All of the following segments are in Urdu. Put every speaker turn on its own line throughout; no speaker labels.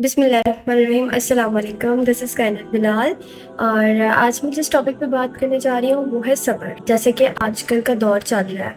بسم اللہ الرحمن الرحیم، السلام علیکم، دس از کائنات بلال۔ اور آج میں جس ٹاپک پہ بات کرنے جا رہی ہوں وہ ہے صبر۔ جیسے کہ آج کل کا دور چل رہا ہے،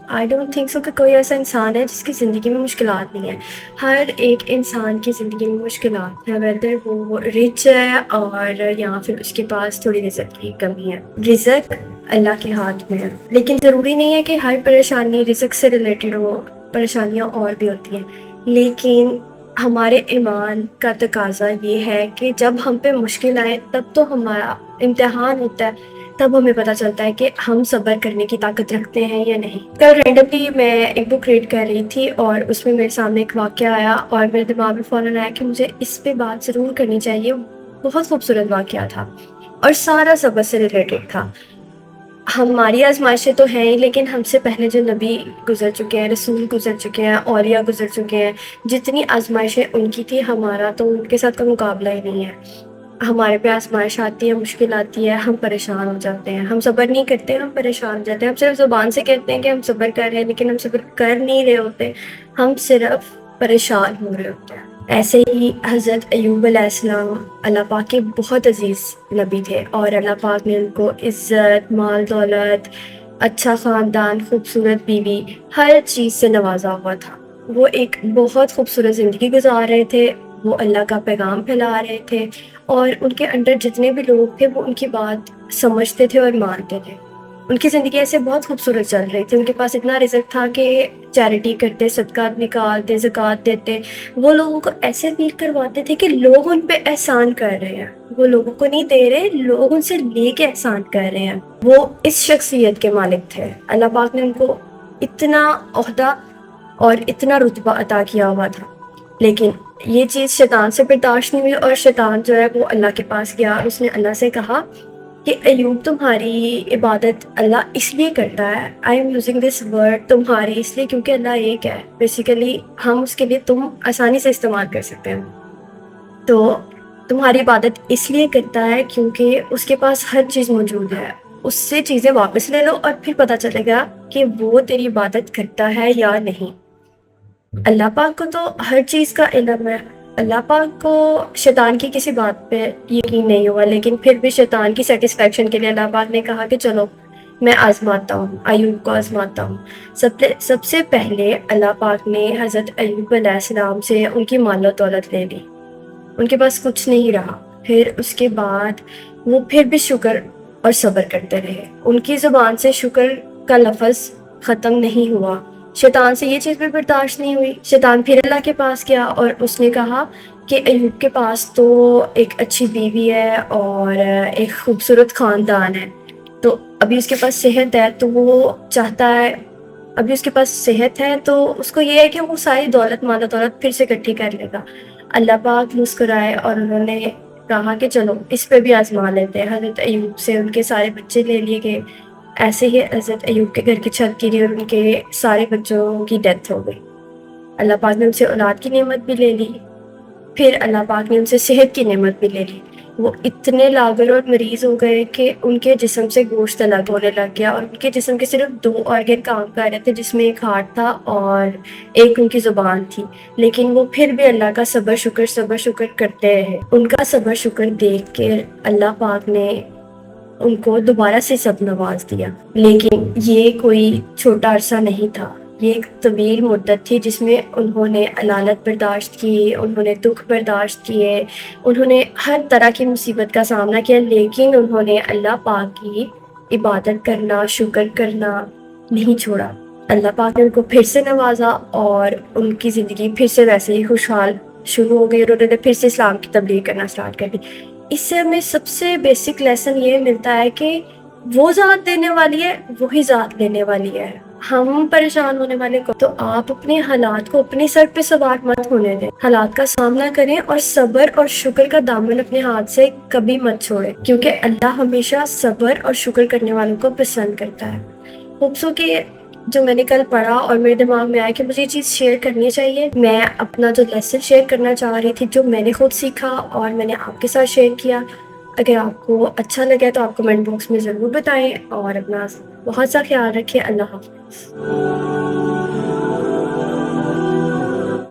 آئی ڈونٹ تھنک سو کہ کوئی ایسا انسان ہے جس کی زندگی میں مشکلات نہیں ہے۔ ہر ایک انسان کی زندگی میں مشکلات ہیں، ویدر وہ رچ ہے اور یا پھر اس کے پاس تھوڑی رزق کی کمی ہے۔ رزق اللہ کے ہاتھ میں ہے، لیکن ضروری نہیں ہے کہ ہر پریشانی رزق سے ریلیٹڈ ہو، پریشانیاں اور بھی ہوتی ہیں۔ لیکن ہمارے ایمان کا تقاضا یہ ہے کہ جب ہم پہ مشکل آئے تب تو ہمارا امتحان ہوتا ہے، تب ہمیں پتہ چلتا ہے کہ ہم صبر کرنے کی طاقت رکھتے ہیں یا نہیں۔ کل رینڈملی میں ایک بک ریڈ کر رہی تھی اور اس میں میرے سامنے ایک واقعہ آیا اور میرے دماغ میں فوراً آیا کہ مجھے اس پہ بات ضرور کرنی چاہیے۔ بہت خوبصورت واقعہ تھا اور سارا صبر سے ریلیٹڈ تھا۔ ہماری آزمائشیں تو ہیں ہی، لیکن ہم سے پہلے جو نبی گزر چکے ہیں، رسول گزر چکے ہیں، اولیاء گزر چکے ہیں، جتنی آزمائشیں ان کی تھی ہمارا تو ان کے ساتھ کا مقابلہ ہی نہیں ہے۔ ہمارے پہ آزمائش آتی ہے، مشکل آتی ہے، ہم پریشان ہو جاتے ہیں، ہم صبر نہیں کرتے، ہم پریشان ہو جاتے ہیں۔ ہم صرف زبان سے کہتے ہیں کہ ہم صبر کر رہے ہیں، لیکن ہم صبر کر نہیں رہے ہوتے، ہم صرف پریشان ہو رہے ہوتے ہیں۔ ایسے ہی حضرت ایوب علیہ السلام اللہ پاک کے بہت عزیز نبی تھے اور اللہ پاک نے ان کو عزت، مال دولت، اچھا خاندان، خوبصورت بیوی، ہر چیز سے نوازا ہوا تھا۔ وہ ایک بہت خوبصورت زندگی گزار رہے تھے، وہ اللہ کا پیغام پھیلا رہے تھے اور ان کے انڈر جتنے بھی لوگ تھے وہ ان کی بات سمجھتے تھے اور مانتے تھے۔ ان کی زندگی ایسے بہت خوبصورت چل رہی تھی، ان کے پاس اتنا رزق تھا کہ چیریٹی کرتے، صدقات نکالتے، زکوٰۃ دیتے۔ وہ لوگوں کو ایسے فیل کرواتے تھے کہ لوگ ان پہ احسان کر رہے ہیں، وہ لوگوں کو نہیں دے رہے، لوگ ان سے لے کے احسان کر رہے ہیں۔ وہ اس شخصیت کے مالک تھے۔ اللہ پاک نے ان کو اتنا عہدہ اور اتنا رتبہ عطا کیا ہوا تھا، لیکن یہ چیز شیطان سے برداشت نہیں ہوئی اور شیطان جو ہے وہ اللہ کے پاس گیا اور اس نے اللہ سے کہا کہ ایوب تمہاری عبادت اللہ اس لیے کرتا ہے، I am using this word تمہاری اس لیے کیونکہ اللہ ایک ہے۔ بیسیکلی ہم اس کے لیے تم آسانی سے استعمال کر سکتے ہیں، تو تمہاری عبادت اس لیے کرتا ہے کیونکہ اس کے پاس ہر چیز موجود ہے، اس سے چیزیں واپس لے لو اور پھر پتہ چلے گا کہ وہ تیری عبادت کرتا ہے یا نہیں۔ اللہ پاک کو تو ہر چیز کا علم ہے۔ اللہ پاک کو شیطان کی کسی بات پہ یقین نہیں ہوا، لیکن پھر بھی شیطان کی سیٹسفیکشن کے لیے اللہ پاک نے کہا کہ چلو میں آزماتا ہوں، ایوب کو آزماتا ہوں۔ سب سے پہلے اللہ پاک نے حضرت ایوب علیہ السلام سے ان کی مال و دولت لے لی، ان کے پاس کچھ نہیں رہا۔ پھر اس کے بعد وہ پھر بھی شکر اور صبر کرتے رہے، ان کی زبان سے شکر کا لفظ ختم نہیں ہوا۔ شیطان سے یہ چیز بھی برداشت نہیں ہوئی، شیطان پھر اللہ کے پاس گیا اور اس نے کہا کہ ایوب کے پاس تو ایک اچھی بیوی ہے اور ایک خوبصورت خاندان ہے، تو ابھی اس کے پاس صحت ہے، تو وہ چاہتا ہے، ابھی اس کے پاس صحت ہے تو اس کو یہ ہے کہ وہ ساری دولت، مال و دولت پھر سے اکٹھی کر لے گا۔ اللہ پاک مسکرائے اور انہوں نے کہا کہ چلو اس پہ بھی آزما لیتے ہیں۔ حضرت ایوب سے ان کے سارے بچے لے لیے گئے۔ ایسے ہی حضرت ایوب کے گھر کی چھت گری اور ان کے سارے بچوں کی ڈیتھ ہو گئی۔ اللہ پاک نے ان سے اولاد کی نعمت بھی لے لی، پھر اللہ پاک نے ان سے صحت کی نعمت بھی لے لی۔ وہ اتنے لاغر اور مریض ہو گئے کہ ان کے جسم سے گوشت الگ ہونے لگ گیا اور ان کے جسم کے صرف 2 آرگن کام کر رہے تھے، جس میں ایک ہارٹ تھا اور ایک ان کی زبان تھی، لیکن وہ پھر بھی اللہ کا صبر شکر کرتے رہے۔ ان کا صبر شکر دیکھ کے اللہ پاک نے ان کو دوبارہ سے سب نواز دیا، لیکن یہ کوئی چھوٹا عرصہ نہیں تھا، یہ ایک طویل مدت تھی جس میں انہوں نے علالت برداشت کی، انہوں نے دکھ برداشت کیے، انہوں نے ہر طرح کی مصیبت کا سامنا کیا، لیکن انہوں نے اللہ پاک کی عبادت کرنا، شکر کرنا نہیں چھوڑا۔ اللہ پاک نے ان کو پھر سے نوازا اور ان کی زندگی پھر سے ویسے ہی خوشحال شروع ہو گئی اور انہوں نے پھر سے اسلام کی تبلیغ کرنا اسٹارٹ کر دی۔ اس سے ہمیں سب سے بیسک لیسن یہ ملتا ہے کہ وہ ذات دینے والی ہے، وہی ذات لینے والی ہے۔ ہم پریشان ہونے والے کو، تو آپ اپنے حالات کو اپنے سر پہ سوار مت ہونے دیں، حالات کا سامنا کریں اور صبر اور شکر کا دامن اپنے ہاتھ سے کبھی مت چھوڑیں، کیونکہ اللہ ہمیشہ صبر اور شکر کرنے والوں کو پسند کرتا ہے۔ ہوپسو کہ جو میں نے کل پڑھا اور میرے دماغ میں آیا کہ مجھے یہ چیز شیئر کرنی چاہیے، میں اپنا جو لیسن شیئر کرنا چاہ رہی تھی، جو میں نے خود سیکھا اور میں نے آپ کے ساتھ شیئر کیا۔ اگر آپ کو اچھا لگا تو آپ کمنٹ باکس میں ضرور بتائیں اور اپنا بہت سا خیال رکھیں۔ اللہ حافظ۔